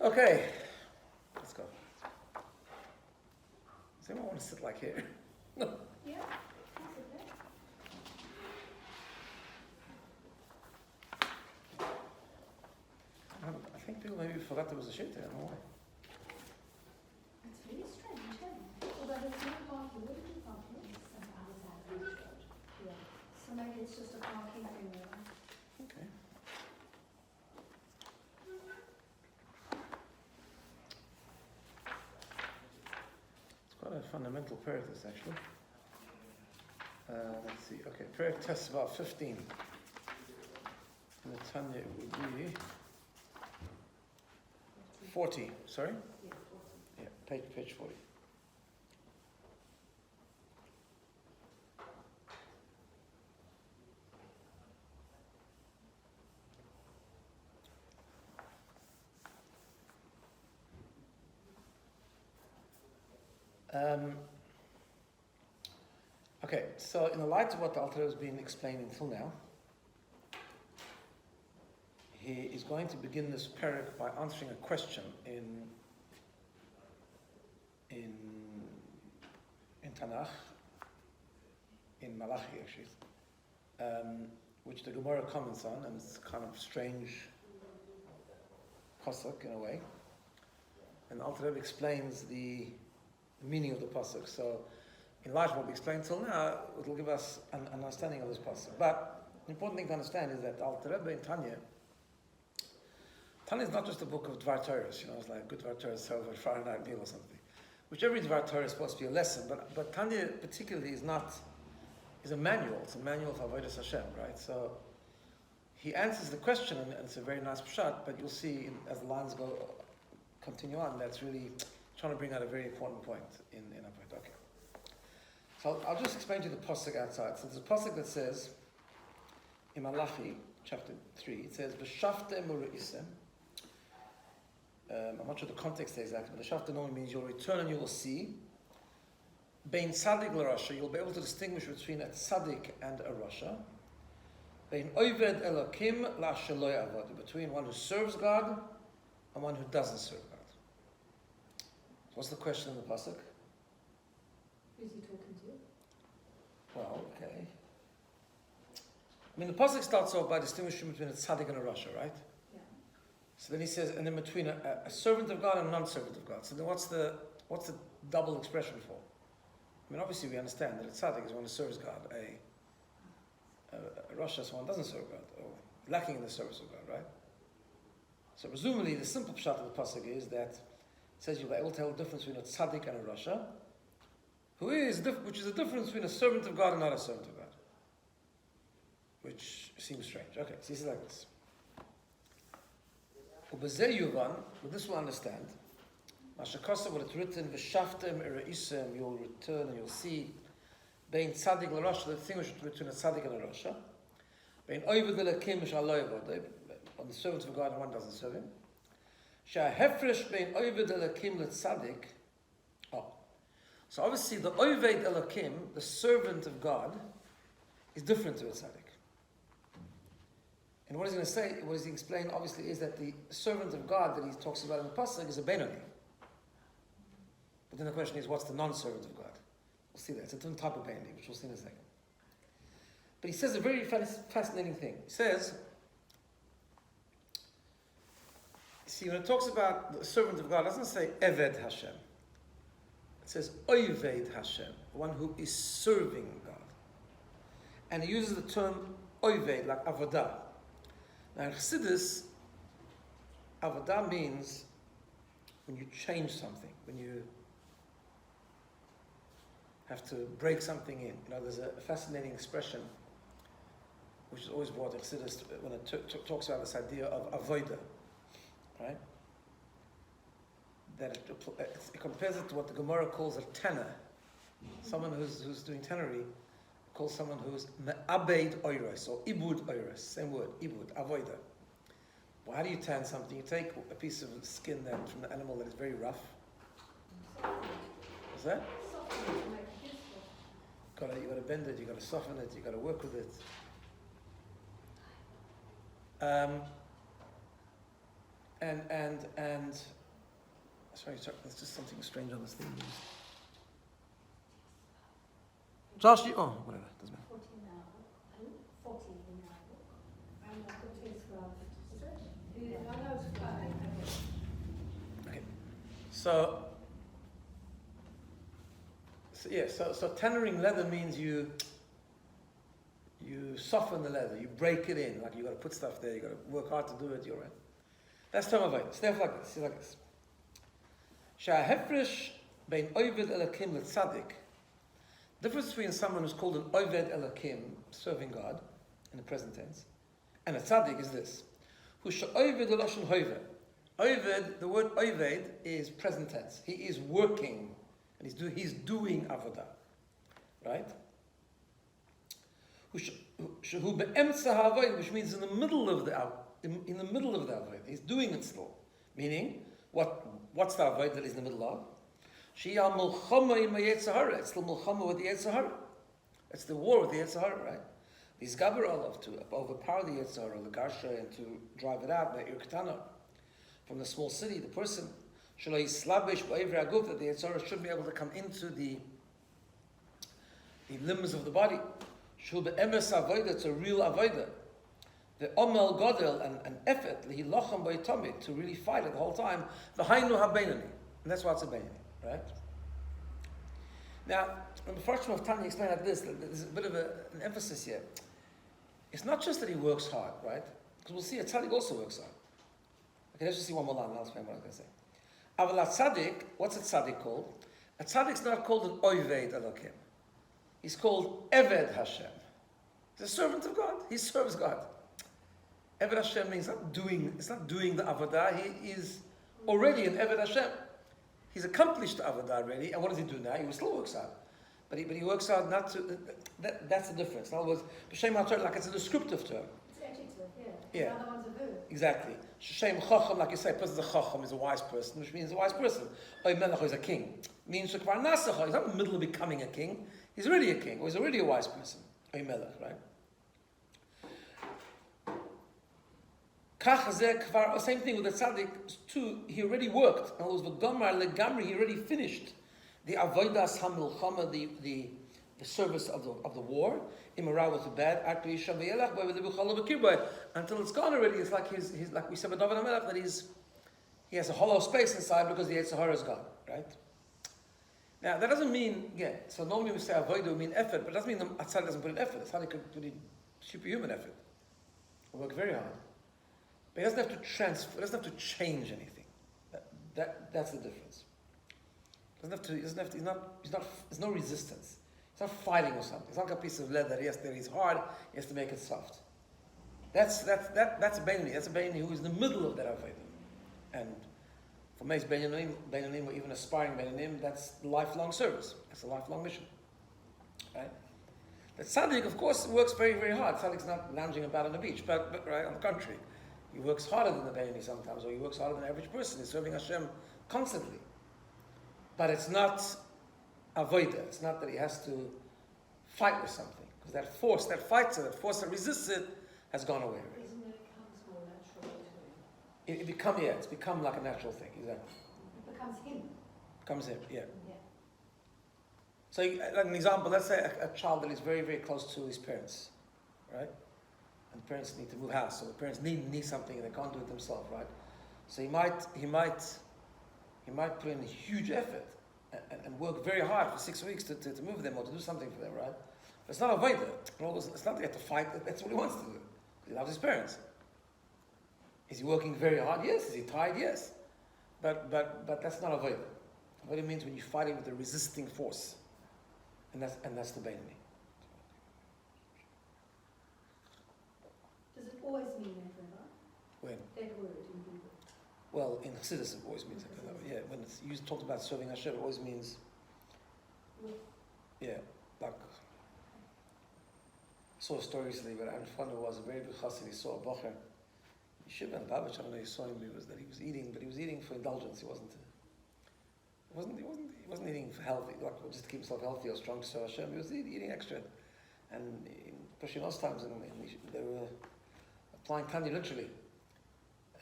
Okay, let's go. Does anyone want to sit like here? Yeah, that's okay. I think people maybe forgot there was a shit there. I don't know why. It's really strange, isn't it? Although there's no parking, what did you park in? Some other side of the road. Yeah. So maybe it's just a parking thing there. Okay. It's quite a fundamental prayer, this actually. Let's see. Okay, prayer test about 15. In the Tanya it would be 40. Sorry? Yeah, 40. Yeah, page 40. Okay, so in the light of what the Alter has been explaining until now, he is going to begin this parak by answering a question in Tanakh, in Malachi actually, which the Gemara comments on, and it's kind of strange pasuk in a way. And the Alter Rebbe explains the meaning of the pasuk. So, in light of what we explained till now, it will give us an understanding of this pasuk. But the important thing to understand is that Alter Rebbe in Tanya is not just a book of Dvar Torah. It's like good Dvar Torah serve a Friday night meal or something. Which every Dvar Torah is supposed to be a lesson, but Tanya particularly is a manual. It's a manual of Avodas Hashem, right? So he answers the question, and it's a very nice pshat, but you'll see as the lines continue on, that's really trying to bring out a very important point in Avodah. Okay. So I'll just explain to you the pasuk outside. So there's a pasuk that says, in Malachi, chapter 3, it says, V'shaftem u're'isem. I'm not sure the context there exactly, but the shafta normally means you'll return and you will see. Bein tzaddik l'rasha, you'll be able to distinguish between a tzaddik and a rasha. Bein oived elokim la'asher lo ya'avod, between one who serves God and one who doesn't serve God. What's the question in the pasuk? Who's he talking to? Well, okay. I mean, the pasuk starts off by distinguishing between a tzaddik and a rasha, right? Yeah. So then he says, and then between a servant of God and a non-servant of God. So then what's the double expression for? I mean, obviously we understand that a tzaddik is one who serves God. A rasha is one who doesn't serve God, or lacking in the service of God, right? So presumably the simple pshat of the pasuk is that it says you'll be able to tell the difference between a tzaddik and a rasha, which is the difference between a servant of God and not a servant of God. Which seems strange. Okay, so this is like this. Ubezeh yuvan, with this we'll understand. Mashakasa, what it's written, v'shaftem ereisem, you'll return and you'll see. Bein tzaddik l'rasha, the thing between a tzaddik and a rasha. Bein oived l'lekim sh'alo yavod, on the servant of God and one doesn't serve him. Sha'hefresh bein oived l'lekim l'tzaddik. Oh, so obviously the oived l'lekim, the servant of God, is different to a tzaddik. And what he's going to say, what he's going to explain, obviously, is that the servant of God that he talks about in the pasuk is a Benoni. But then the question is, what's the non-servant of God? We'll see that. It's a different type of Benoni, which we'll see in a second. But he says a very fascinating thing. He says, see, when it talks about the servant of God, it doesn't say Eved Hashem. It says Oived Hashem, one who is serving God. And he uses the term Oived, like Avodah. Now in Chassidus, Avodah means when you change something, when you have to break something in. There's a fascinating expression which is always brought in Chassidus when it talks about this idea of avodah, right? That it compares it to what the Gemara calls a tanner, someone who's doing tannery. Calls someone who's me'abed oiros, or ibud oiros, same word, ibud, avoida. Well, how do you tan something? You take a piece of skin from the animal that is very rough. What's that? You got to bend it, you got to soften it, you got to work with it. and sorry, there's just something strange on this thing. Josh, whatever, doesn't matter. 40 now. 40 now. I'm not going to describe it. I know it's fine. Okay. So tenoring leather means you soften the leather, you break it in, like you got to put stuff there, you got to work hard to do it. You're right. That's term of It's therefore like this. It's like this. Sha'hefresh bein oved elakim letzadik. Difference between someone who's called an oved elakim, serving God, in the present tense, and a tzaddik is this: who sha'oved eloshen hoved. Oved, the word oved is present tense. He is working, and he's doing avodah, right? Who be'emtza ha'avodah, which means in the middle of the avodah, he's doing it still. Meaning, what's the avodah that he's in the middle of? Shia mulchama in Yetzer Hara. It's the mulchama with the Yetzer Hara. It's the war with the Yetzer Hara, right? These gaber olav to overpower the Yetzer Hara, the garsha, and to drive it out by irketana from the small city. The person shaloi slabish ba'ivra aguf, that the Yetzer Hara should be able to come into the limbs of the body. Shul be'emes avodah, it's a real avodah. The omel godel and effort lihi lochem ba'yitomit, to really fight it the whole time. The hainu ha-Benoni, and that's why it's a Benoni. Right? Now, when the first one of Tanya explained like this, there's a bit of an emphasis here. It's not just that he works hard, right? Because we'll see a tzaddik also works hard. Okay, let's just see one more line, and I'll explain what I'm going to say. Aval tzaddik, what's a tzaddik called? A tzaddik's not called an oved elokim. He's called Eved Hashem. He's a servant of God. He serves God. Eved Hashem means it's not doing the avodah. He is already an Eved Hashem. He's accomplished the avodah already, and what does he do now? He still works hard. But he works hard not to, that's the difference. In other words, B'Shem HaTorah, like it's a descriptive term. It's adjective, Yeah. The other one's a verb. Exactly. Shem Chacham, like you say, a person is a Chacham, is a wise person, which means a wise person. Oy Melech is a king. Means Shekvar Nasacha, he's not in the middle of becoming a king, he's already a king, or he's already a wise person. Oy Melech, right? Same thing with the tzaddik too. He already worked. In other words, v'gomar legamri, he already finished the avodas hamilchama, the service of the war. Imara with the bad until it's gone already. It's like he's like we said with David HaMelech, that he has a hollow space inside because the Yetzer Hara is gone. Right? Now that doesn't mean So normally we say avodah, we mean effort, but it doesn't mean the tzaddik doesn't put in effort. The tzaddik could put in superhuman effort. He work very hard. But he doesn't have to transfer. He doesn't have to change anything. That's the difference. He doesn't have to. There's no resistance. He's not fighting or something. It's not like a piece of leather. Yes, there is hard. He has to make it soft. That's a Benoni. That's a Benoni who is in the middle of that avodah. And for most Benonim, or even aspiring Benonim, that's lifelong service. That's a lifelong mission. Right? The tzaddik, of course, works very, very hard. Tzaddik's not lounging about on the beach, but right on the contrary. He works harder than the Benoni sometimes, or he works harder than the average person. He's serving Hashem constantly. But it's not avodah. It's not that he has to fight with something. Because that force that fights it, that force that resists it, has gone away already. Isn't it comes more natural to him? It's become like a natural thing, exactly. It becomes him. Becomes him, yeah. Yeah. So, like an example, let's say a child that is very, very close to his parents, right? And the parents need to move house, so the parents need something and they can't do it themselves, right? So he might put in a huge effort and work very hard for 6 weeks to move them or to do something for them, right? But it's not a voider. It's not that he has to fight. That's what he wants to do. He loves his parents. Is he working very hard? Yes. Is he tired? Yes. But that's not a voider. Voider means when you're fighting with a resisting force, and that's the Benoni. Does it always mean that, Rabbi? When? That word in Hebrew. Well, in Chassidus it always means that. Yeah, when it's used, talked about serving Hashem, it always means, like, I saw a story recently where I found it was a very big chassid. He saw a bocher, Yeshiva and Babich, I don't know if you saw him, that he was eating for indulgence. He wasn't eating for healthy, like just to keep himself healthy or strong to serve Hashem. He was eating extra. And especially in those times, they were applying Tanya literally.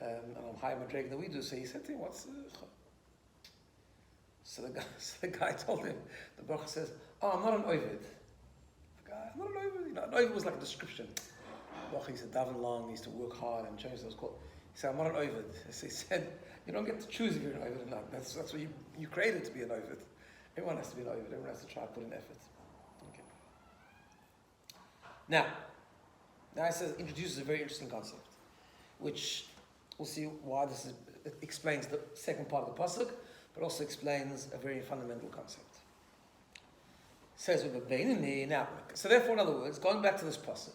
and on higher madrega than we do. So he said to him, "What's?" So the guy told him. The bracha says, "Oh, I'm not an ovid." The guy, "I'm not an ovid." You know, an ovid was like a description. Bracha, he said, "Daven long, he used to work hard and change those calls." He said, "I'm not an ovid." So he said, "You don't get to choose if you're an ovid or not. That's what you created to be an ovid. Everyone has to be an ovid. Everyone has to try to put in effort." Okay. Now it says introduces a very interesting concept, which we'll see why it explains the second part of the pasuk, but also explains a very fundamental concept. It says with the Benoni. Now, so therefore, in other words, going back to this pasuk,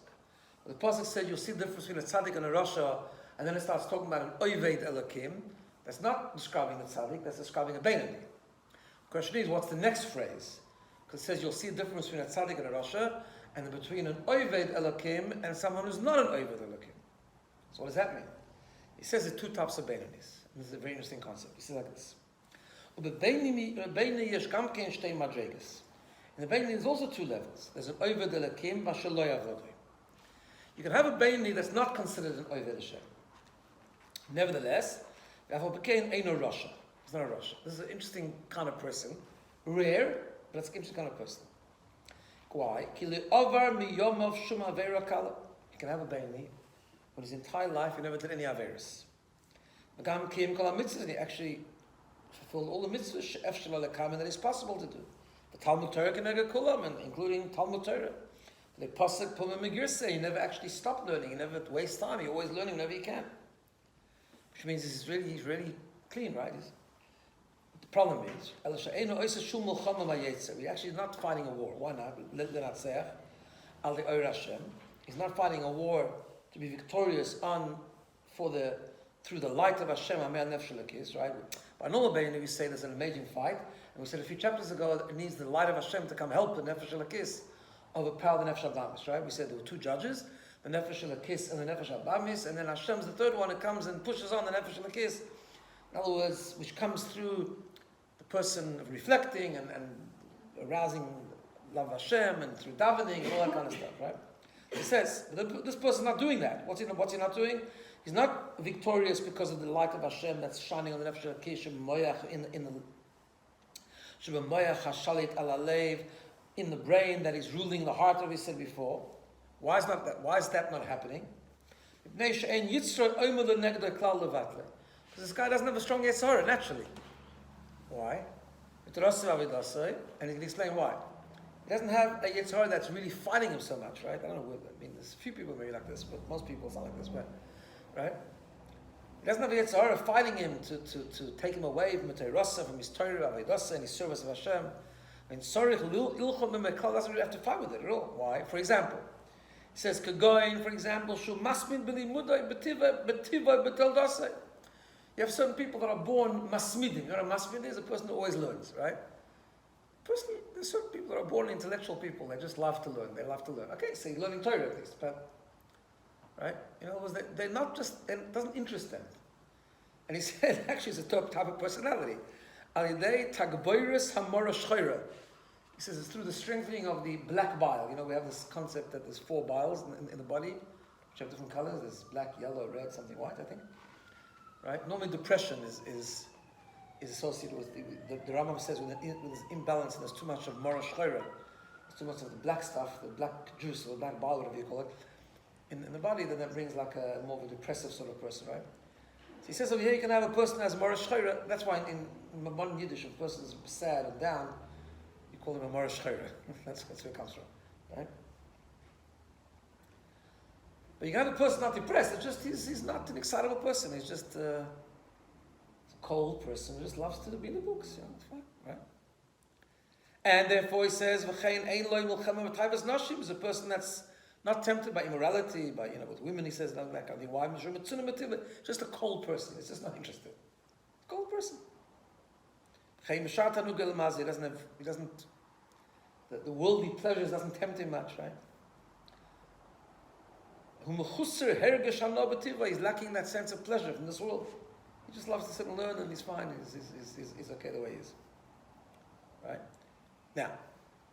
the pasuk said you'll see the difference between a tzaddik and a rasha, and then it starts talking about an oived elokim. That's not describing the tzaddik, that's describing a Benoni. The question is, what's the next phrase? Because it says you'll see the difference between a tzaddik and a rasha, and then between an oived elokim and someone who's not an oived elokim. So what does that mean? He says there's two types of Benonis. This is a very interesting concept. He says like this. In the Benoni there's also two levels. There's an oived elokim v'shelo yavodu. You can have a Benoni that's not considered an oived Hashem. Nevertheless, became a rasha. It's not a rasha. This is an interesting kind of person. Rare, but it's an interesting kind of person. Why? You can have a Benoni when his entire life he never did any averis. And he actually fulfilled all the mitzvahs that is possible to do. The Talmud Torah can never kulam, and including Talmud Torah. The pasuk Puma Megirse, he never actually stopped learning. He never wastes time. He's always learning whenever he can. Which means he's really clean, right? The problem is, we're actually not fighting a war. Why not? He's not fighting a war to be victorious through the light of Hashem, right? By normal Benoni, we say there's an amazing fight, and we said a few chapters ago it needs the light of Hashem to come help the Nefesh Elokis overpower the Nefesh Abamis, right? We said there were two judges, the Nefesh Elokis and the Nefesh Abamis, and then Hashem's the third one that comes and pushes on the Nefesh Elokis. In other words, which comes through the person reflecting and arousing love of Hashem and through davening and all that kind of stuff, right? He says, this person's not doing that. What's he not doing? He's not victorious because of the light of Hashem that's shining on the Nefesh Elokis in the brain that is ruling the heart, as we said before. Why is that not happening? Because this guy doesn't have a strong Yetzirah, naturally. Why? And he can explain why. He doesn't have a Yetzirah that's really fighting him so much, right? I don't know, there's a few people maybe like this, but most people it's not like this, right? He doesn't have a Yetzirah fighting him to take him away from his Torah, and his service of Hashem. Sorich doesn't really have to fight with it at all. Why? For example, he says, Kagoin, for example, Shu Masmin Bili Mudai Betiva Betel Dasai. You have certain people that are born Masmidim. You know what a Masmid is? A person who always learns, right? There's certain people that are born intellectual people. They just love to learn. They love to learn. Okay, so you're learning Torah at least, but, right? In other words, they're not just, it doesn't interest them. And he said, actually, it's a type of personality. Alidei Tagboiris Hamora Shchoira. He says it's through the strengthening of the black bile. You know, we have this concept that there's 4 biles in the body, which have different colors. There's black, yellow, red, something white, I think. Right? Normally depression is associated with, the Rambam says, with this imbalance, and there's too much of Mora Shchoira. There's too much of the black stuff, the black juice, or the black bile, whatever you call it, in the body, then that brings like a more of a depressive sort of person, right? So he says over here you can have a person that has Mora Shchoira. That's why in modern Yiddish, if a person is sad and down, you call him a Mora Shchoira. That's where it comes from, right? But you can have a person not depressed. It's just he's not an excitable person. He's just a cold person who just loves to be in the books. You know, it's fine, right? And therefore he says, "V'chein ein lo milchama b'tayvas nashim," is a person that's not tempted by immorality, by with women. He says, "Not like why just a cold person. He's just not interested. Cold person. He doesn't. The worldly pleasures doesn't tempt him much, right? He's lacking that sense of pleasure from this world. He just loves to sit and learn, and he's fine. He's okay the way he is. Right? Now,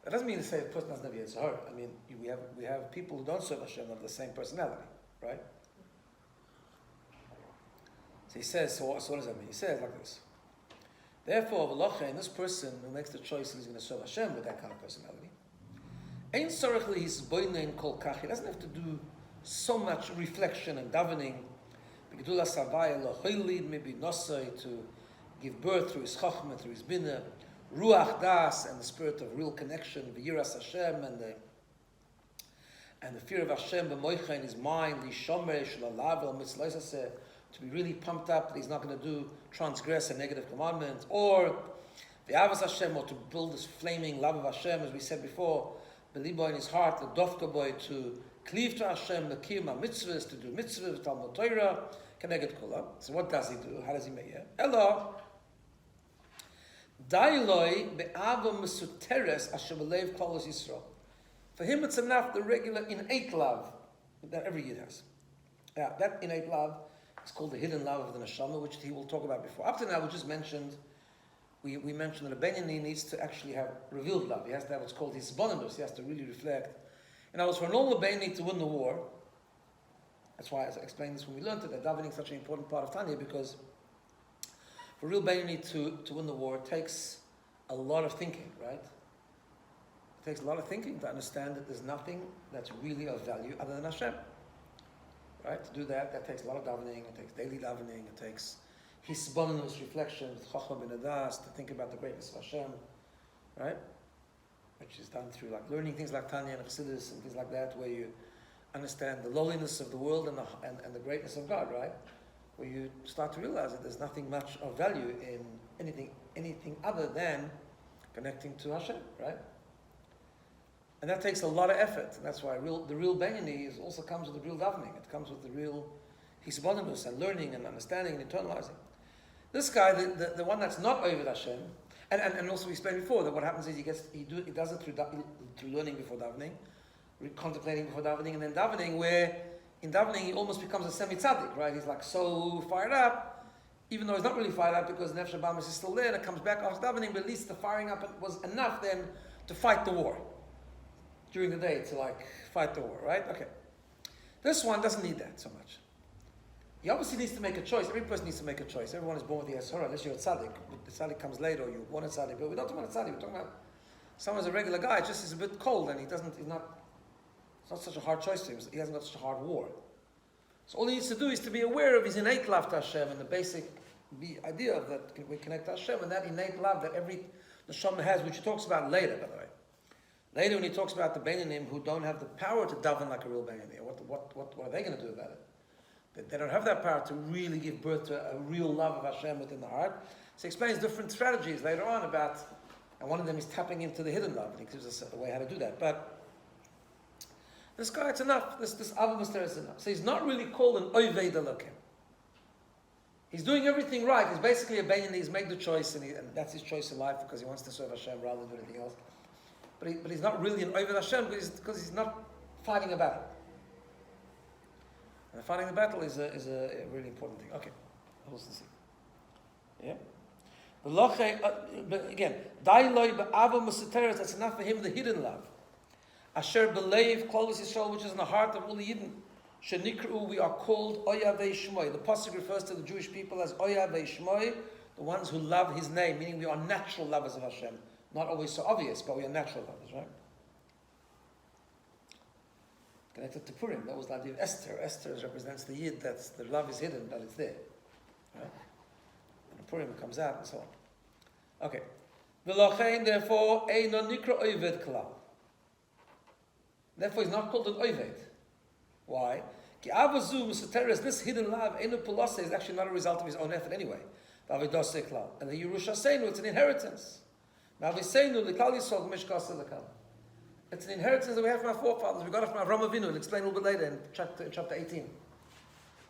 that doesn't mean to say a person doesn't have Yetzirah. I mean, we have people who don't serve Hashem of the same personality, right? So he says, so what does that mean? He says like this. Therefore, v'lochein, this person who makes the choice that he's going to serve Hashem with that kind of personality, ein sorechli his boinein kol kach. He doesn't have to do so much reflection and davening. B'gedulas savaya lochoilid maybe nosai to give birth through his chachma, through his BINA, ruach das and the spirit of real connection, v'yiras Hashem and the fear of Hashem b'moicha in his mind, lishomer shalalav mitzlaisaseh, to be really pumped up that he's not going to transgress a negative commandment, or the avos Hashem, or to build this flaming love of Hashem, as we said before, belibo in his heart, the dofka boy, to cleave to Hashem, the kiyum mitzvahs, to do mitzvahs, Talmud Torah, keneged kula. So what does he do? How does he make it? Elo, dailoi be'ava mesuteres asher b'leiv klalos Yisrael. For him, it's enough the regular innate love that every Yid has. Yeah, that innate love. It's called the hidden love of the neshama, which he will talk about before. Up to now, we just mentioned, we mentioned that a Benoni needs to actually have revealed love. He has to have what's called his bonus. He has to really reflect. And I was for a normal Benoni to win the war. That's why I explained this when we learned it, that davening is such an important part of Tanya, because for a real Benoni to win the war, it takes a lot of thinking, right? It takes a lot of thinking to understand that there's nothing that's really of value other than Hashem. Right? To do that, that takes a lot of davening, it takes daily davening, it takes hisbonenus reflection, with chachma ben adas, to think about the greatness of Hashem, right? Which is done through like learning things like Tanya and Chassidus and things like that, where you understand the lowliness of the world and the greatness of God, right? Where you start to realize that there's nothing much of value in anything other than connecting to Hashem, right? And that takes a lot of effort, and that's why the real Benoni also comes with the real davening. It comes with the real hisbonenus and learning and understanding and internalizing. This guy, the one that's not over Hashem, and also we explained before that what happens is he does it through learning before davening, contemplating before davening, and then davening, where in davening he almost becomes a semi-tzaddik, right? He's like so fired up, even though he's not really fired up because Nefesh Abamis is still there and it comes back after davening, but at least the firing up was enough then to fight the war. During the day to like fight the war, right? Okay. This one doesn't need that so much. He obviously needs to make a choice. Every person needs to make a choice. Everyone is born with the Yeshara, unless you're a tzaddik. The tzaddik comes later, or you're born a tzaddik. But we're not talking about a tzaddik. We're talking about someone who's a regular guy. Just is a bit cold, and it's not such a hard choice to him. He hasn't got such a hard war. So all he needs to do is to be aware of his innate love to Hashem and the basic idea of that we connect to Hashem and that innate love that every neshama has, which he talks about later, by the way. Later, when he talks about the Benonim who don't have the power to daven like a real Benoni, what are they going to do about it? They don't have that power to really give birth to a real love of Hashem within the heart. So he explains different strategies later on about, and one of them is tapping into the hidden love, and he gives us a way how to do that. But this guy, it's enough. This Ava Mister is enough. So he's not really called an Oved Elokim. He's doing everything right. He's basically a Benoni. He's made the choice, and that's his choice in life because he wants to serve Hashem rather than do anything else. But he's not really an Oved Hashem because he's not fighting a battle. And fighting the battle is a really important thing. Okay, let's see. Yeah. But again, Dailoi be'ava musateres, that's enough for him, the hidden love. Asher b'leiv klalos Yisrael, which is in the heart of all the Yidden. Shenikru, we are called Oyavei Shmoi. The pasuk refers to the Jewish people as Oyavei Shmoi, the ones who love His name, meaning we are natural lovers of Hashem. Not always so obvious, but we are natural lovers, right? Connected to Purim, that was the idea of Esther. Esther represents the Yid, that's the love is hidden, but it's there. Right? And Purim comes out and so on. Okay. V'lochein, therefore, eino nikra oved klal. Therefore, he's not called an oved. Why? Ki avazu musateres, this hidden love, eino pulase, is actually not a result of his own effort anyway. V'avidose klal. And the Yerusha Seinu, it's an inheritance. It's an inheritance that we have from our forefathers. We got it from Avraham Avinu. We'll explain a little bit later in chapter 18.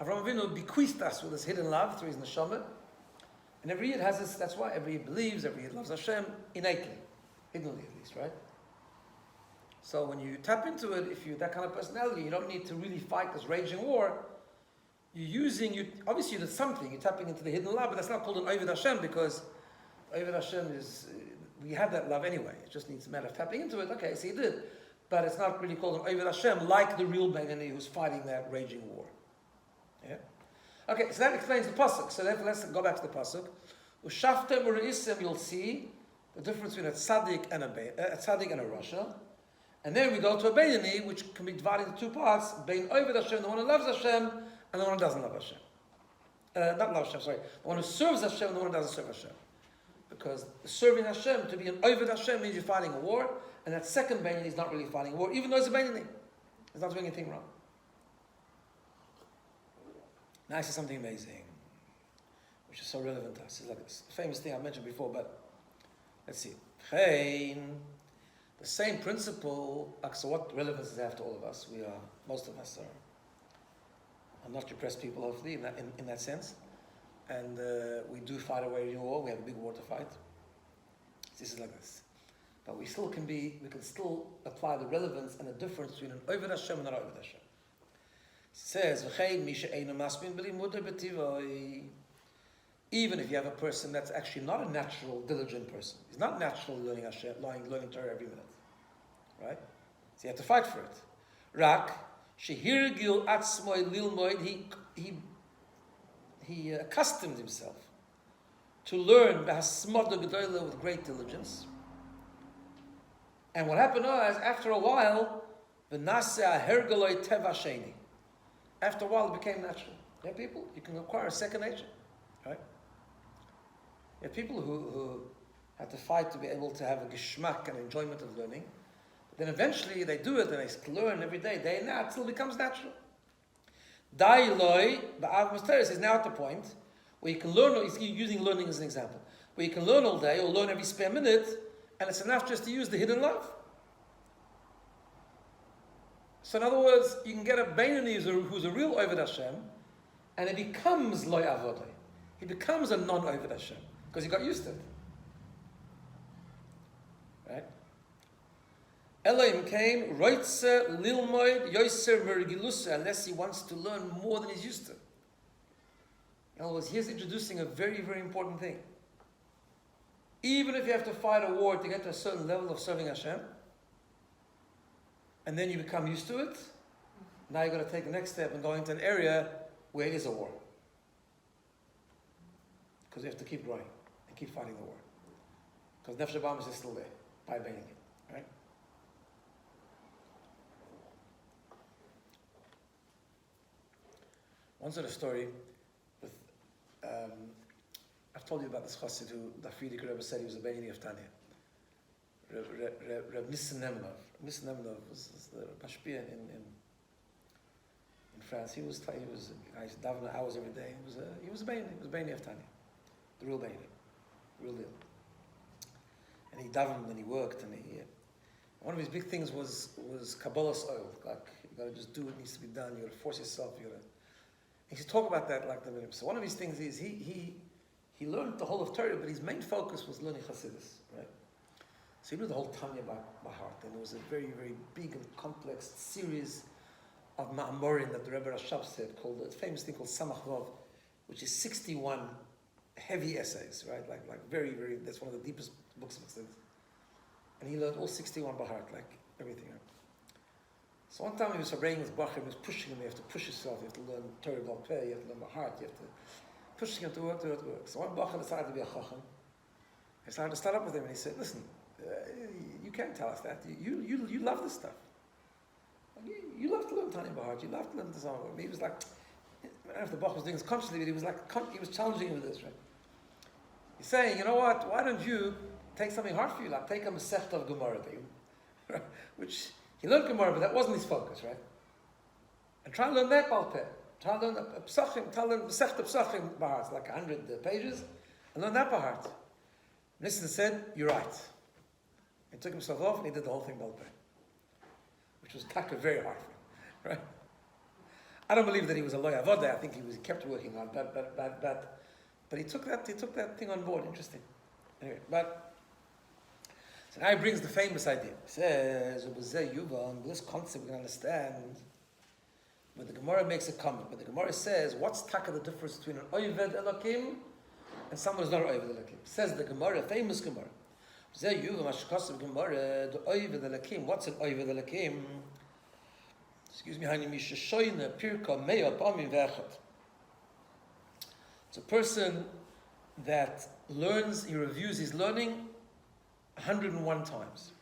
Avraham Avinu bequeathed us with this hidden love through his neshama. And every Yid has this, that's why every Yid believes, every Yid loves Hashem innately. Hiddenly at least, right? So when you tap into it, if you're that kind of personality, you don't need to really fight this raging war. Obviously you did something, you're tapping into the hidden love, but that's not called an Oved Hashem because Oved Hashem is... we have that love anyway. It just needs a matter of tapping into it. Okay, so he did. But it's not really called an Oved Hashem like the real Benoni who's fighting that raging war. Yeah? Okay, so that explains the pasuk. So let's go back to the pasuk. Ushaftem ureisim, you'll see the difference between a tzaddik and a rasha. And then we go to a Benoni, which can be divided into two parts: Bein Oved Hashem, the one who loves Hashem, and the one who doesn't love Hashem. Not love Hashem, sorry. The one who serves Hashem and the one who doesn't serve Hashem. Because serving Hashem, to be an Oved Hashem, means you're fighting a war, and that second Benoni is not really fighting a war, even though it's a Benoni. He's not doing anything wrong. Now I see something amazing, which is so relevant to us. It's like this famous thing I mentioned before, but let's see. The same principle, so what relevance does it have to all of us? Most of us are not repressed people, hopefully, in that sense. And we do fight a waging war, we have a big war to fight. This is like this. But we can still apply the relevance and the difference between an Oved Hashem and an Oved Hashem. It says, even if you have a person that's actually not a natural, diligent person, he's not naturally learning Hashem, learning Torah every minute, right? So you have to fight for it. Rak, shehirgil atzmoi lilmoid, he accustomed himself to learn with great diligence. And what happened was, after a while, after a while it became natural. You have people, you can acquire a second nature, right? You have people who have to fight to be able to have a geschmack and enjoyment of learning. But then eventually they do it and they learn every day and now, it still becomes natural. Dailoi, Ba'av Musteris is now at the point where you can learn, he's using learning as an example, where you can learn all day or learn every spare minute, and it's enough just to use the hidden love. So in other words, you can get a Benoni who's a real Oved Hashem, and it becomes Loi Avodai. He becomes a non-Oved Hashem, because he got used to it. Right? Elohim came, Roitze Lilmoid Yoiser Mergilusa, unless he wants to learn more than he's used to. In other words, he's introducing a very, very important thing. Even if you have to fight a war to get to a certain level of serving Hashem, and then you become used to it, now you've got to take the next step and go into an area where it is a war. Because you have to keep growing and keep fighting the war. Because Nefesh Habahamis is still there, by Benoni, right? Once I had a story with, I've told you about this chassid who the Friedrich Rebbe said he was a Benoni of Tanya. Reb Nissen Nemnov. Nissen Nemnov was the Mashpia in France. He was davening hours every day. He was a Benoni. He was a Benoni of Tanya, the real Benoni, real deal. And he davened and he worked and one of his big things was Kabbalah's oil. Like you got to just do what needs to be done. You got to force yourself. He used to talk about that like the minimum. So one of his things is he learned the whole of Torah, but his main focus was learning Chassidus, right? So he knew the whole Tanya by heart, and it was a very, very big and complex series of Ma'amorim that the Rebbe Rashab said, called a famous thing called Samach Vav, which is 61 heavy essays, right? Like very, very, that's one of the deepest books of Chassidus. And he learned all 61 by heart, like everything. Right? So one time he was praying with Bachar, he was pushing him, you have to push yourself, you have to learn Torah Bal Peh, you have to learn by heart, you have to push him to work. So one Bachar decided to be a Chacham. He started to start up with him and he said, listen, you can't tell us that. You love this stuff. You love to learn Tanya by heart, you love to learn the song. He was like, I don't know if the Bachar was doing this consciously, but he was challenging him with this, right? He's saying, you know what, why don't you take something hard for you, like take a Masechta of Gemara, right? Which he learned Gemara, but that wasn't his focus, right? And try and learn that Bal Peh. Try to learn Psachim, try to learn Masechta Psachim by heart, like 100 pages, and learn that by heart. Nissen said, you're right. He took himself off and he did the whole thing Bal Peh, which was very hard for him, right? I don't believe that he was a lawyer avodah. I think he kept working on, but he took that thing on board. Interesting. Anyway, so now he brings the famous idea. He says, this concept we can understand. But the Gemara makes a comment. But the Gemara says, what's taka the difference between an Oyved Elokim and someone who's not an Oyved Elokim? Says the Gemara, famous Gemara. What's an Oyved Elokim? Excuse me, Pirka Meya Pamim Vechot. It's a person that learns, he reviews his learning 101 times.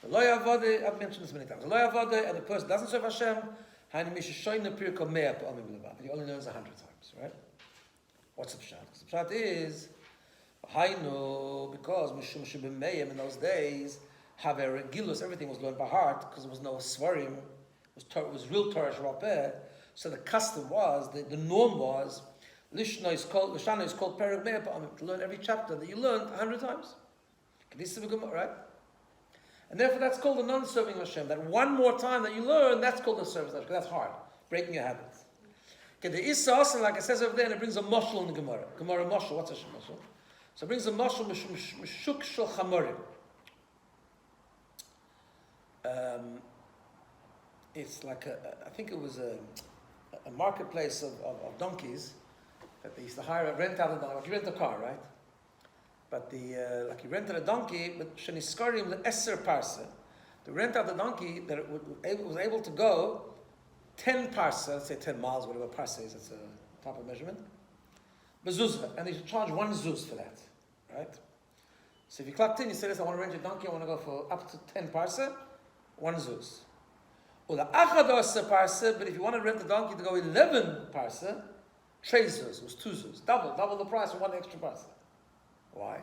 The lo yavode, I've mentioned this many times. The lo yavode, and the person doesn't serve Hashem, he only learns 100 times, right? What's the pshat? The pshat is, because Mishum Shibimeyim in those days, have a regilus, everything was learned by heart, because there was no svarim, it was real Torah Shabbat. So the custom was, the norm was, Lishna is called Perek Meir Pa'amim, to learn every chapter that you learned 100 times. Right? And therefore that's called the non-serving Hashem. That one more time that you learn, that's called the service Hashem. That's hard, breaking your habits. Okay, the Issa also, like it says over there, and it brings a moshel in the Gemara. Gemara moshel, what's a moshel? So it brings a moshel, mishuk shel chamorim. It's like I think it was a marketplace of donkeys that they used to rent out a donkey, like you rent a car, right? But like you rented a donkey, but sheniskarim le'eser parsa, to rent out the donkey that it was able to go 10 parsa, let's say 10 miles, whatever parsa is, it's a type of measurement, bezuzah, and they should charge 1 zuz for that, right? So if you clocked in, you say, listen, I want to rent a donkey, I want to go for up to 10 parsa, 1 zuz. Or the achados parsa, but if you want to rent the donkey to go 11 parsa, 3 zuz, was 2 zuz, double the price of 1 extra parsa. Why?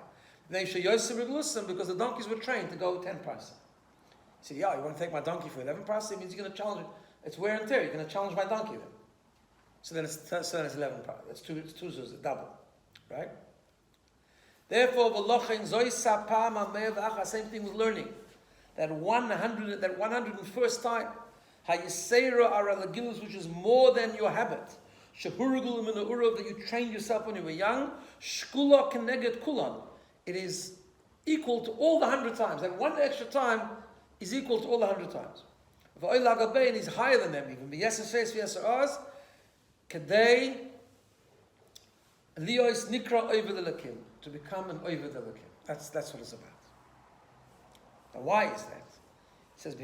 Because the donkeys were trained to go 10 parsa. You say, yeah, you want to take my donkey for 11 parsa? It means you're going to challenge it. It's wear and tear. You're going to challenge my donkey then. So then it's 11 parsa. It's 2 zuz, double. Right? Therefore, same thing with learning. That 101st time, which is more than your habit. That you trained yourself when you were young, shkula keneged kulan. It is equal to all the 100 times. That one extra time is equal to all the 100 times. And is higher than them even. To become an over the lakim. That's what it's about. Now why is that? It says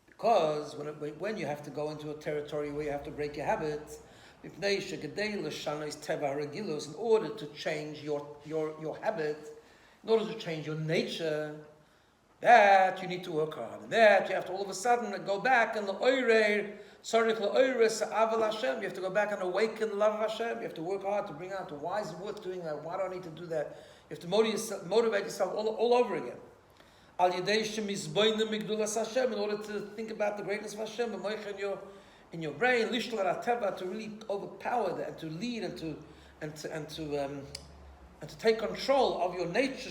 because when you have to go into a territory where you have to break your habits, in order to change your habit, in order to change your nature, that you need to work hard. And that you have to all of a sudden go back and you have to go back and awaken the love of Hashem. You have to work hard to bring out the why is it worth doing that? Why do I need to do that? You have to motivate yourself all over again. In order to think about the greatness of Hashem in your brain, to really overpower that and to lead and to take control of your nature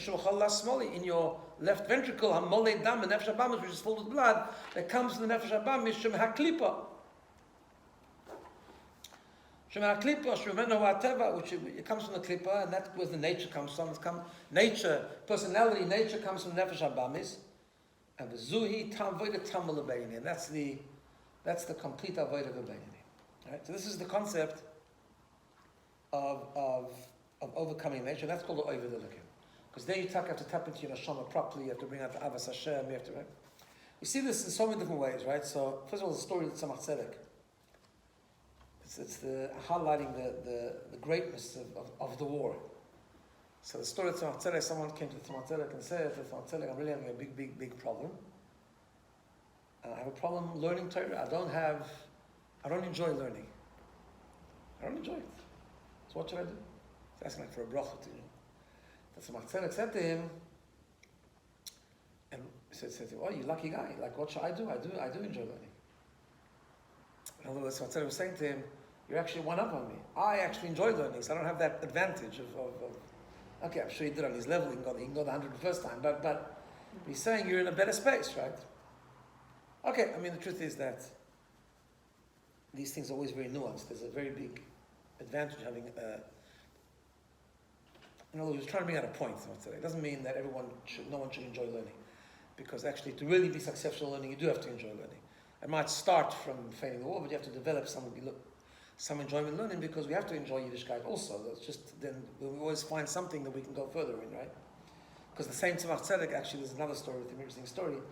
in your left ventricle, which is full of blood, that comes from the nefesh habam, is shem haklipa. Shem haklipa, which it comes from the klipa, and that's where the nature comes from. Nature comes from nefesh habamis, and the zuhi tam voida tam lebeini, and that's the complete avoid of the beini. Right? So this is the concept of overcoming nature. That's called the over the lakim. Because there you have to tap into your neshama properly. You have to bring out the avas Hashem. You have to, right? We see this in so many different ways, right? So first of all, the story of Tzemach Tzedek. It's the highlighting the greatness of the war. So the story of Tzemach Tzedek, someone came to Tzemach Tzedek and said, Tzemach Tzedek, I'm really having a big problem. I have a problem learning Torah. I don't enjoy learning. I don't enjoy it. So what should I do? He's asking for a bracha to you. That's what Tzemach Tzedek said to him. And he said to him, oh, you lucky guy. Like, what should I do? I do enjoy learning. In other words, Tzemach Tzedek was saying to him, you're actually one up on me. I actually enjoy learning, so I don't have that advantage of okay, I'm sure he did on his level, he can go the 101st time, but he's saying you're in a better space, right? Okay, I mean, the truth is that these things are always very nuanced. There's a very big advantage having in other words, trying to bring out a point. It doesn't mean that no one should enjoy learning. Because actually, to really be successful in learning, you do have to enjoy learning. It might start from failing the war, but you have to develop some enjoyment in learning, because we have to enjoy Yiddishkeit also. That's just, then we always find something that we can go further in, right? Because the same Tzemach Tzedek, actually, there's another story, an interesting story,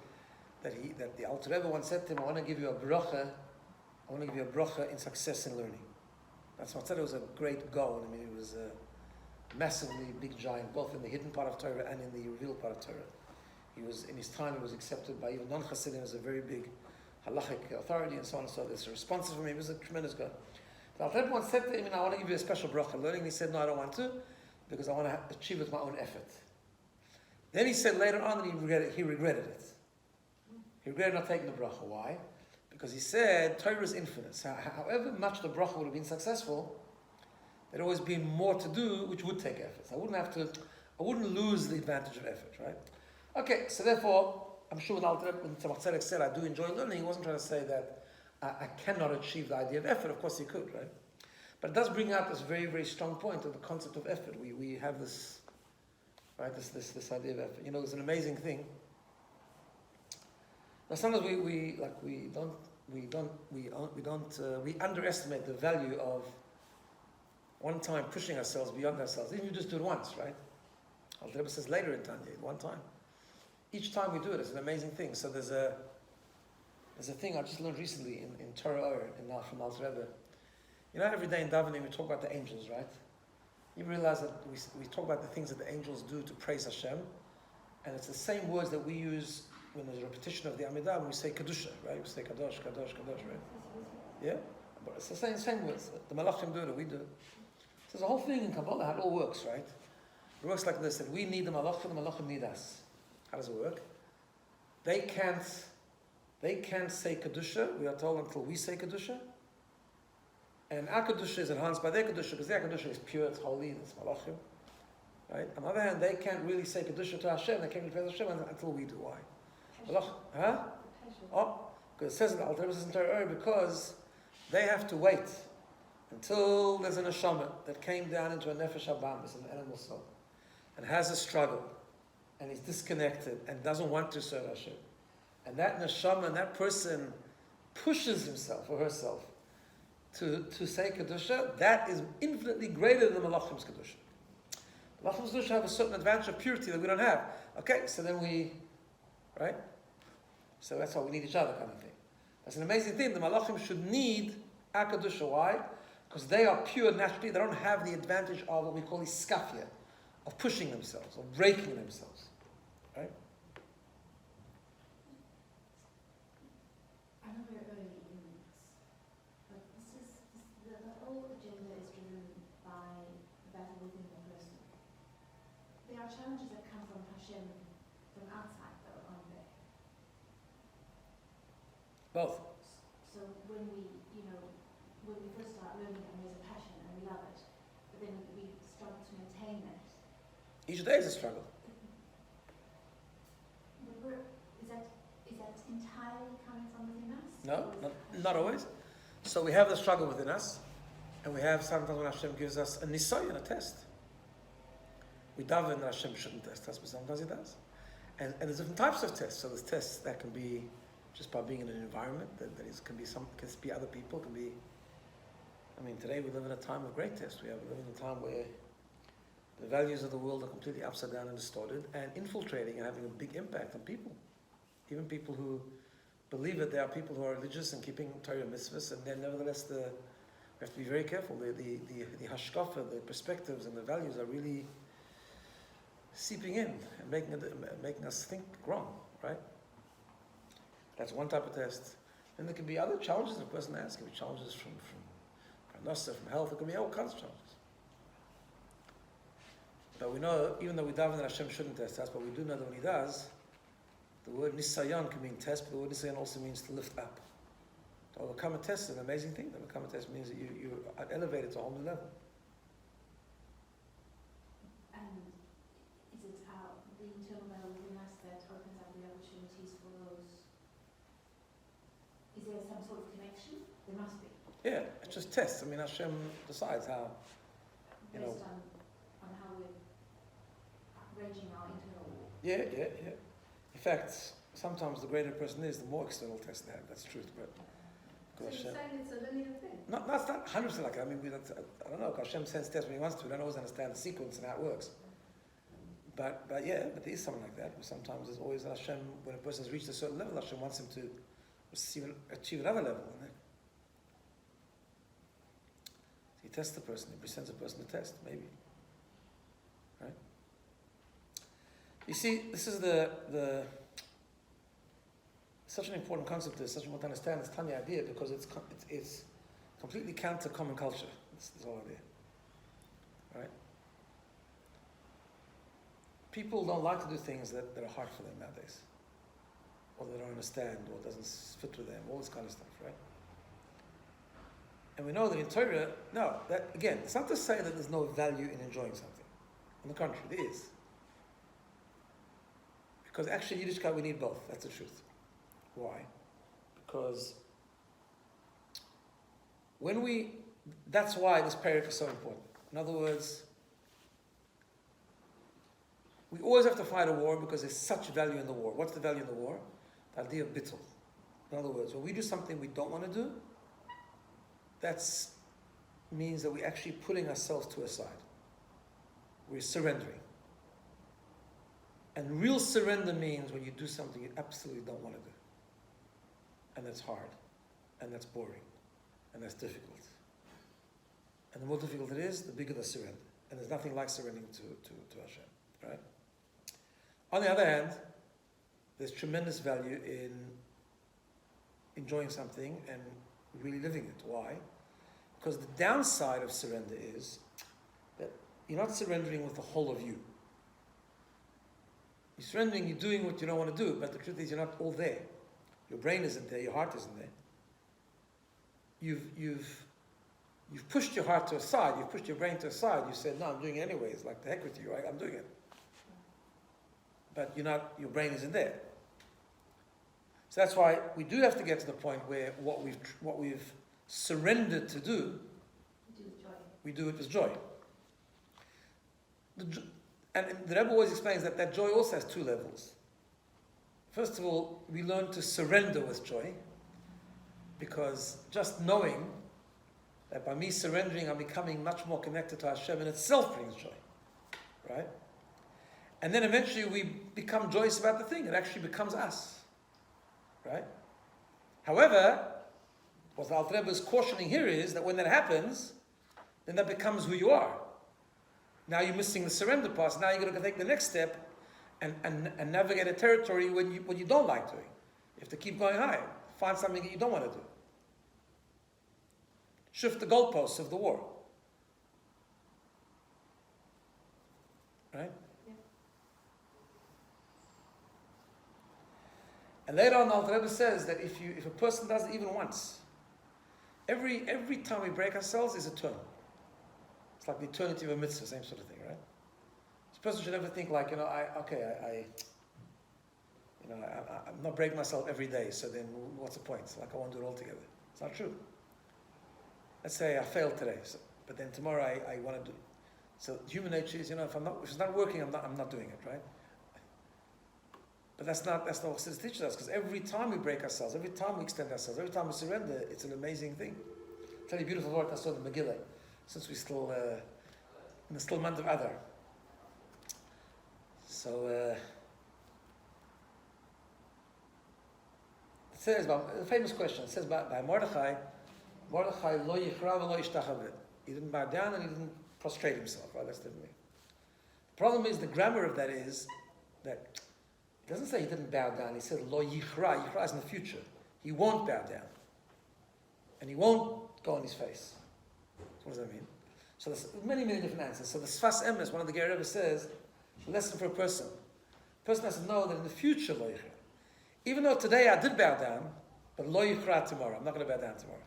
that the Alter Rebbe once said to him, I want to give you a bracha in success in learning. That's what I said. It was a great goal. I mean, it was a massively big giant, both in the hidden part of Torah and in the revealed part of Torah. He was, in his time, he was accepted by even non-Hasidim as a very big halachic authority and so on and so on. There's responses from him. He was a tremendous guy. The Alter Rebbe once said to him, I want to give you a special bracha learning. And he said, no, I don't want to, because I want to achieve it with my own effort. Then he said later on that he regretted it. He regretted not taking the bracha. Why? Because he said, Torah is infinite. So however much the bracha would have been successful, there'd always been more to do, which would take effort. So I wouldn't lose the advantage of effort, right? Okay, so therefore, I'm sure when Tzemach Tzedek said, I do enjoy learning, he wasn't trying to say that I cannot achieve the idea of effort. Of course he could, right? But it does bring out this very, very strong point of the concept of effort. We have this, right, this idea of effort. You know, it's an amazing thing. Now sometimes we underestimate the value of one time pushing ourselves beyond ourselves. Even if you just do it once, right? Alter Rebbe says later in Tanya, one time. Each time we do it, it's an amazing thing. So there's a thing I just learned recently in Torah from Alter Rebbe. You know, every day in davening we talk about the angels, right? You realize that we talk about the things that the angels do to praise Hashem, and it's the same words that we use when there's a repetition of the Amidah, when we say Kedusha, right? We say Kadosh, Kadosh, Kadosh, right? Yeah? But it's the same words. The Malachim do it, we do it. So there's a whole thing in Kabbalah, how it all works, right? It works like this, that we need the Malachim need us. How does it work? They can't say Kedusha, we are told, until we say Kedusha. And our Kedusha is enhanced by their Kedusha, because their Kedusha is pure, it's holy, it's Malachim. Right? On the other hand, they can't really say Kedusha to Hashem, they can't really praise Hashem until we do. Why? Oh, because it says in the Alter Rebbe says in Torah, because they have to wait until there's an neshama that came down into a nefesh habamis, an animal soul, and has a struggle, and is disconnected, and doesn't want to serve Hashem. And that neshama, and that person pushes himself or herself to say Kedusha, that is infinitely greater than the Malachim's Kedusha. Malachim's Kedusha have a certain advantage of purity that we don't have. Okay, so then we, right? So that's why we need each other, kind of thing. That's an amazing thing. The Malachim should need our Kedusha. Why? Because they are pure naturally. They don't have the advantage of what we call iskafia, of pushing themselves, of breaking themselves. Right? I know we're early in this, but the whole agenda is driven by the battle within the person. There are challenges that come from Hashem from outside, though, aren't there? Both. So when we first start learning and there's a passion and we love it, but then we struggle to maintain that. Each day is a struggle. But is that entirely coming from within us? No, not always. So we have the struggle within us, and we have sometimes when Hashem gives us a nisayon, a test. We daven and Hashem shouldn't test us, but sometimes He does. And there's different types of tests. So there's tests that can be just by being in an environment, can be other people, can be. I mean, today we live in a time of great tests. We live in a time where the values of the world are completely upside down and distorted, and infiltrating and having a big impact on people. Even people who believe that there are people who are religious and keeping Torah mitzvahs, and then nevertheless we have to be very careful. The hashkafa, the perspectives and the values are really seeping in and making us think wrong, right? That's one type of test. And there can be other challenges the person has. It can be challenges from parnasa, from health. It can be all kinds of challenges. But we know, even though we daven that Hashem shouldn't test us, but we do know that when He does, the word nisayon can mean test, but the word nisayon also means to lift up. To overcome a test is an amazing thing. To overcome a test means that you are elevated to a whole new level. And is it the internal battle within us that opens up the opportunities for those? Is there some sort of connection? There must be. Yeah, it's just tests. I mean, Hashem decides how, Based on how we're raging our internal war. Yeah. In fact, sometimes the greater a person is, the more external tests they have. That's truth, but So you're saying it's a linear thing? not 100% like that. I mean, I don't know. Hashem sends tests when He wants to. We don't always understand the sequence and how it works. But there is something like that. Sometimes there's always Hashem, when a person has reached a certain level, Hashem wants him to achieve another level. He tests the person, he presents a person to test, maybe. Right? You see, this is the such an important concept, it's such important to understand this Tanya idea because it's completely counter common culture, this whole idea. Right? People don't like to do things that are hard for them nowadays, or they don't understand, or doesn't fit with them, all this kind of stuff, right? And we know that in Torah, no, that again, it's not to say that there's no value in enjoying something. On the contrary, there is. Because actually, Yiddishkeit, we need both, that's the truth. Why? Because that's why this parak is so important. In other words, we always have to fight a war because there's such value in the war. What's the value in the war? The idea of bittul. In other words, when we do something we don't want to do, that means that we're actually putting ourselves to a side. We're surrendering. And real surrender means when you do something you absolutely don't want to do. And that's hard. And that's boring. And that's difficult. And the more difficult it is, the bigger the surrender. And there's nothing like surrendering to Hashem. Right? On the other hand, there's tremendous value in enjoying something and really living it. Why? Because the downside of surrender is that you're not surrendering with the whole of you. You're surrendering, you're doing what you don't want to do, but the truth is you're not all there. Your brain isn't there, your heart isn't there. You've pushed your heart to a side, you've pushed your brain to a side, you said, no, I'm doing it anyways, like the heck with you, right? I'm doing it. But your brain isn't there. So that's why we do have to get to the point where what we've surrendered to do, we do it with joy. And the Rebbe always explains that joy also has two levels. First of all, we learn to surrender with joy, because just knowing that by me surrendering, I'm becoming much more connected to Hashem, in itself brings joy, right? And then eventually we become joyous about the thing. It actually becomes us, right? However, what the Alter Rebbe is cautioning here is that when that happens, then that becomes who you are. Now you're missing the surrender part. So now you're going to take the next step and navigate a territory when you don't like doing. You have to keep going higher. Find something that you don't want to do. Shift the goalposts of the war. Right? Yeah. And later on, the Alter Rebbe says that if a person does it even once, every time we break ourselves is a turn. It's like the eternity of a mitzvah, same sort of thing, right? This person should never think like, I'm not breaking myself every day, so then what's the point? It's like I won't do it all together. It's not true. Let's say I failed today, but then tomorrow I want to do. So human nature is, if it's not working, I'm not doing it, right? But that's not what Chassidus teaches us, because every time we break ourselves, every time we extend ourselves, every time we surrender, it's an amazing thing. I'll tell you a beautiful word I saw in the Megillah, since we're still in the still month of Adar. So it says about a famous question. It says by Mordechai lo yichra v'lo yishtachaveh. He didn't bow down and he didn't prostrate himself. Right? That's different. The problem is the grammar of that is that it doesn't say he didn't bow down. He said lo yichra. Yichra is in the future. He won't bow down, and he won't go on his face. So what does that mean? So there's many different answers. So the Sfas Emes, one of the Ger Rebbe says, a lesson for a person. A person has to know that in the future, lo yichra. Even though today I did bow down, but lo yichra tomorrow. I'm not going to bow down tomorrow.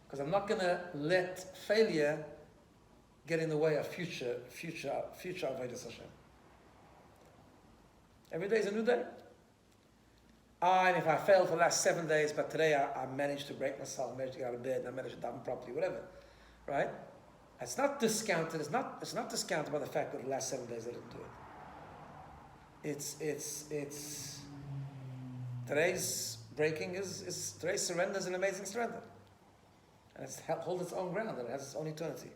Because I'm not going to let failure get in the way of future Avodas Hashem. Every day is a new day. And if I failed for the last 7 days, but today I managed to break myself, I managed to get out of bed, I managed to daven properly, whatever, right? It's not discounted. It's not discounted by the fact that the last 7 days I didn't do it. It's today's breaking is today's surrender is an amazing surrender, and it holds its own ground and it has its own eternity.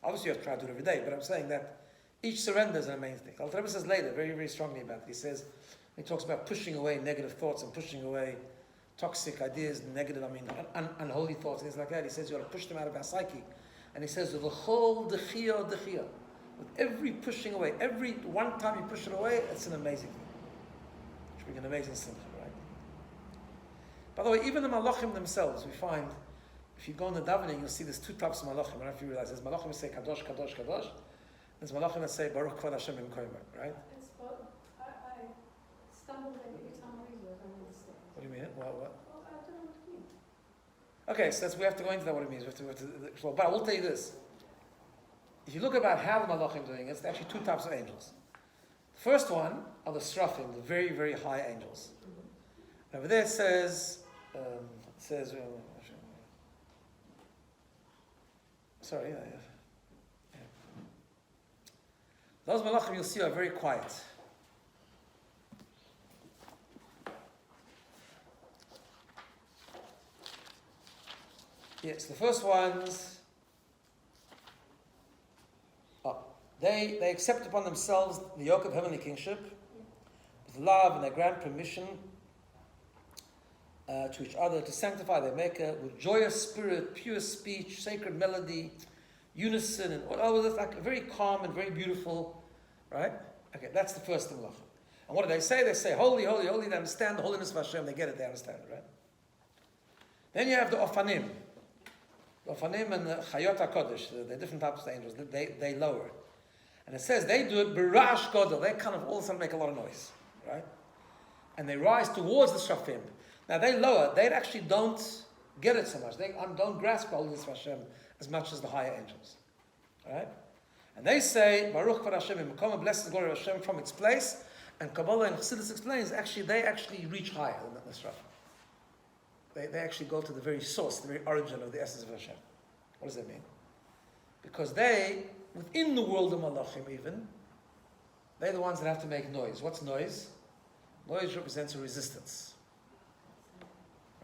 Obviously, you have to try to do it every day, but I'm saying that each surrender is an amazing thing. Alter Rebbe says later, very, very strongly about it. He says, he talks about pushing away negative thoughts and pushing away toxic ideas, negative, unholy thoughts, things like that. He says you got to push them out of our psyche. And he says, the whole dechia. With every pushing away, every one time you push it away, it's an amazing thing. It's bring an amazing simcha, right? By the way, even the malachim themselves, we find, if you go in the davening, you'll see there's two types of malachim. I don't know if you realize, there's malachim that say kadosh, kadosh, kadosh. There's malachim that say baruch kvod Hashem b'mkoymer, right? It's both. I stumbled every time I read it, I understand. What do you mean? What? Well, I don't know what you mean. Okay, so we have to go into that, what it means. But I will tell you this. If you look about how the malachim are doing it, it's actually two types of angels. The first one are the srafim, the very, very high angels. And over there it says, sorry, yeah. Those malachim you'll see are very quiet. Yes, the first ones, they accept upon themselves the yoke of heavenly kingship with love and their grand permission to each other to sanctify their maker with joyous spirit, pure speech, sacred melody, unison, and all of this, like very calm and very beautiful, right? Okay, that's the first thing. And what do they say? They say, holy, holy, holy. They understand the holiness of Hashem. They get it. They understand it, right? Then you have the ofanim. The ofanim and the chayot HaKodesh, the different types of angels, they lower. And it says they do it b'ra'ash godel. They kind of all of a sudden make a lot of noise, right? And they rise towards the shrafim. Now they lower. They actually don't get it so much. They don't grasp the holiness of Hashem as much as the higher angels, right? And they say Baruch Kvod Hashem b'makom, blessed is the glory of Hashem from its place. And Kabbalah and Chassidus explains they actually reach higher than the shrafim. They actually go to the very source, the very origin of the essence of Hashem. What does that mean? Because they, within the world of Malachim even, they're the ones that have to make noise. What's noise? Noise represents a resistance.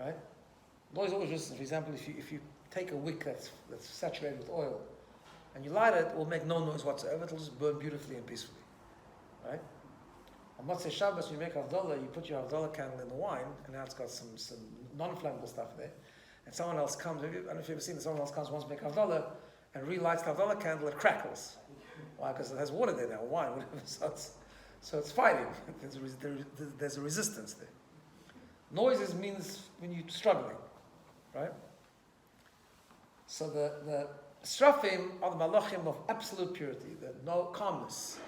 Right? Noise always resistance. For example, if you take a wick that's saturated with oil and you light it, it will make no noise whatsoever. It will just burn beautifully and peacefully. Right? On Motzei Shabbos, when you make Havdalah, you put your Havdalah candle in the wine, and now it's got some non-flammable stuff there. And someone else comes, I don't know if you've ever seen that someone else comes, wants to make Havdalah, and relights the Havdalah candle, it crackles. Why? Because it has water there now, wine, whatever. So it's fighting. There's a resistance there. Noises means when you're struggling, right? So the Srafim are the Malachim of absolute purity, the no calmness,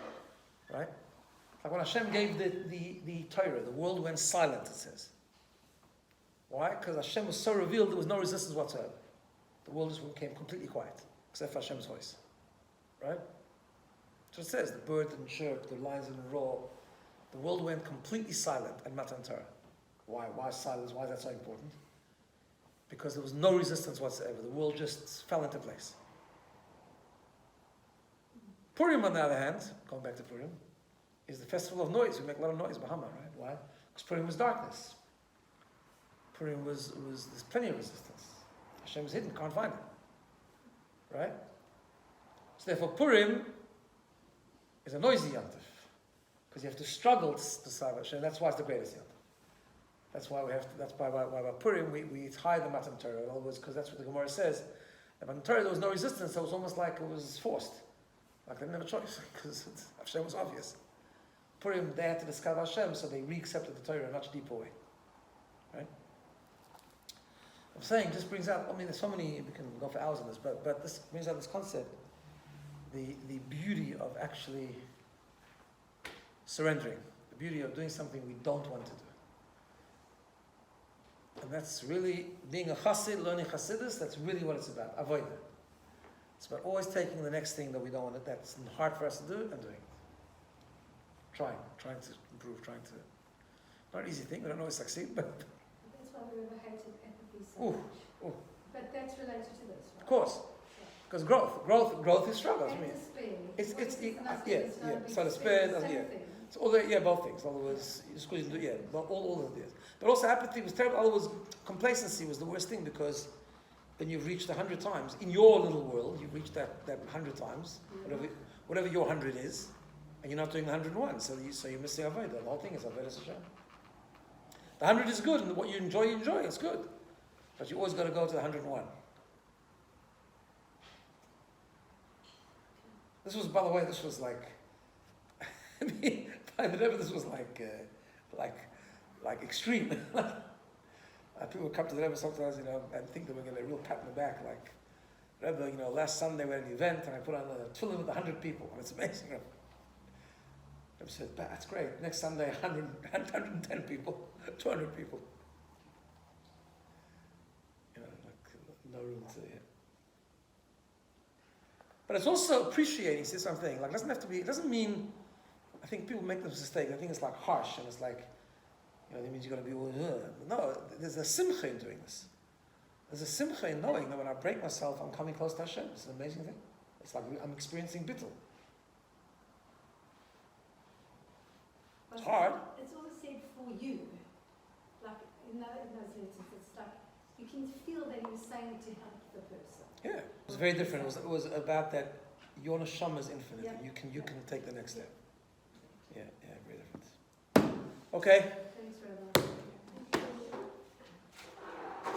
right? Like when Hashem gave the Torah, the world went silent, it says. Why? Because Hashem was so revealed, there was no resistance whatsoever. The world just became completely quiet, except for Hashem's voice. Right? So it says, the bird didn't chirp, the lions didn't roar. The world went completely silent at Matan Torah. Why? Why silence? Why is that so important? Because there was no resistance whatsoever. The world just fell into place. Purim, on the other hand, going back to Purim, is the festival of noise. We make a lot of noise, Bahama, right? Why? Because Purim was darkness. Purim was there's plenty of resistance. Hashem is hidden, can't find it. Right? So therefore Purim is a noisy yontif. Because you have to struggle to serve Hashem. That's why it's the greatest yontif. That's why by Purim it's higher than Matan Torah. In other words, because that's what the Gemara says. At Matan Torah there was no resistance, so it was almost like it was forced. Like they didn't have a choice, because Hashem was obvious. Purim, they had to discover Hashem, so they re-accepted the Torah in a much deeper way. Right? I'm saying, just brings out, there's so many, we can go for hours on this, but this brings out this concept, the beauty of actually surrendering, the beauty of doing something we don't want to do. And that's really, being a chassid, learning chassidus, that's really what it's about, avoid it. It's about always taking the next thing that we don't want, that's hard for us to do, and doing it. Trying to improve, not an easy thing, we don't always succeed, but... That's why we ever hated empathy so much. But that's related to this, right? Of course. Because growth is struggle. It's So the spirit, it's all both things. In other words, you just couldn't do all of this. But also apathy was terrible. In other words, complacency was the worst thing, because then you've reached 100 times in your little world. You've reached that 100 times, whatever your 100 is, and you're not doing the 101. So you're missing avodah. The whole thing is avodah Hashem. The 100 is good, and what you enjoy, it's good. But you always got to go to the 101. This was, by the way, this was like, by the Rebbe, this was like extreme. People would come to the Rebbe sometimes, and think they were getting a real pat in the back, like, Rebbe, last Sunday we had an event, and I put on a tefillin with 100 people, and it's amazing. Rebbe said, that's great. Next Sunday, 110 people, 200 people. No room to, But it's also appreciating, see something, like, it doesn't mean, I think people make this mistake, I think it's like harsh, and it's like, it means you're going to be, no, there's a simcha in doing this. There's a simcha in knowing that when I break myself, I'm coming close to Hashem. It's an amazing thing. It's like I'm experiencing bittul. It's hard. It's also said for you. Like in those letters, it's like you can feel that he was saying it to help the person. Yeah, it was very different. It was about that your neshama is infinite. Yeah. You can take the next step. Yeah, very different. Okay.